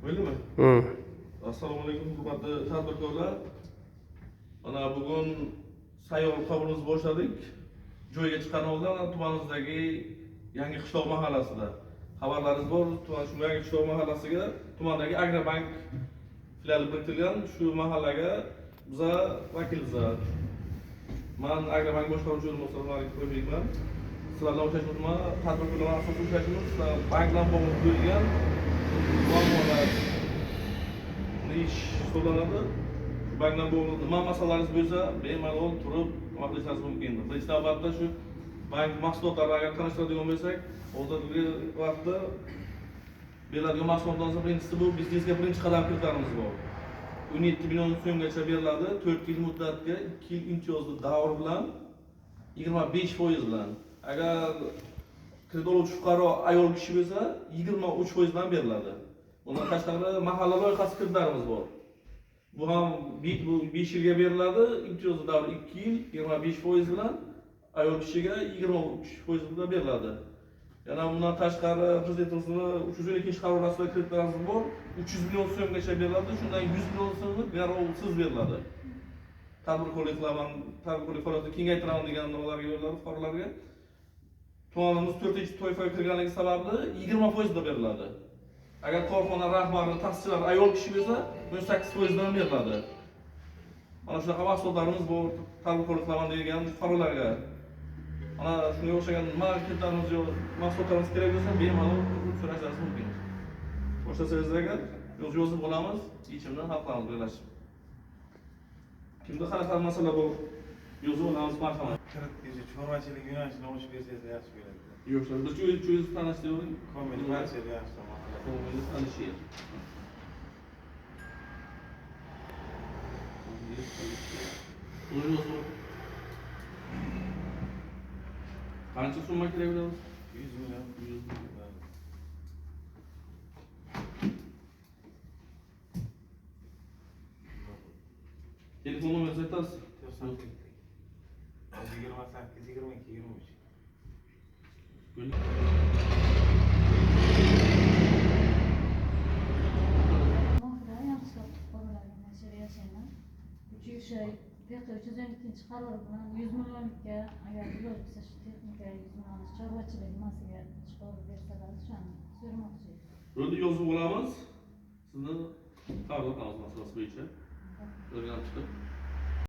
Öyle mi? Hı. Assalomu alaykum hurmatli tadbirkorlar. Mana bugun sayyor qabulimizni boshladik. Joyga chiqqan oldin tumanimizdagi Yangi qishloq mahallasida. Xabarlaringiz bor, tuman shu Yangi qishloq mahallasiga tumandagi Agrobank filiali biriktirilgan shu mahallaga biza vakilmiz. Men Agrobank boshqaruvchi o'rinbosari Qo'yibman. Sizlar bilan uchrashuvimiz tadbirkorlar asosiy uchrashuvimiz bank bilan bog'liq bo'lgan muammolar ish hisoblanadi. Bankdan bog'liq nima masalalar bo'lsa, bemalol turib nima qilishingiz mumkin. Birinchi navbatda shu bank mahsulotlari agar tanishtiradigan bo'lsak, hozirgi vaqtda beriladigan mahsulotlardan birinchisi bu biznesga birinchi qadam kiritganimiz bor. 17 million so'mgacha beriladi, 4 yil muddatga 2 yil imtiyozli davr bilan 25% bilan. Agar kredit oluvchi fuqaro ayol kishi bo'lsa, 23% bilan beriladi. Bundan tashqari mahalla loyihasi kreditlarimiz bor. Bu ham 5 yilga beriladi, imtiyozli davr 2 yil 25% bilan, ayol kishiga 23% bilan beriladi. Yana bundan tashqari prezidentimizning 312 qaror asosida kreditlarimiz bor. 300 million so'mgacha beriladi, shundan 100 million so'mi garovsiz beriladi. Tadbirkorlik qilaman, tadbirkorlik faoliyatini kengaytiraman degan nimalarga yo'llanib fuqarolarga. Tumanimiz 4-toifaga kirganligi sababli 20% da beriladi. Agar korxona rahbari, ta'sischilar ayol kishi bo'lsa, 18% dan beriladi. Mana shunaqa mahsulotlarimiz bor, tadbirkorlik qilaman degan fuqarolarga. Ana shunga o'xshagan marketlarimiz yo'q, mahsulotlarimiz kerak bo'lsa, bemalol so'rashingiz mumkin. Boshlasangiz agar yozib olamiz, yechimini hal qilamiz birlashib. Kimda qanaqa masala bor? Yozib olamiz, marhamat. Chorvachilik yo'nalishini ochib bersangiz yaxshi bo'ladi. Yo'q, biz cho'yib tanishtirib, Kommunikatsiya yaxshi tomon. ko'ngilni tanishib. Qancha summa kerak bo'ladi? 100 million. Telefon nomeringizni aytasiz? 28 22 23. Qaror bilan 100 millionga agar bo'lsa shu texnika 100 million chorvachilik nimasiga chiqarib bersalar shuni so'ramoqchi edim. Buni yozib olamiz. Sizni qabul qilamiz masalasi bo'yicha. O'rganib chiqib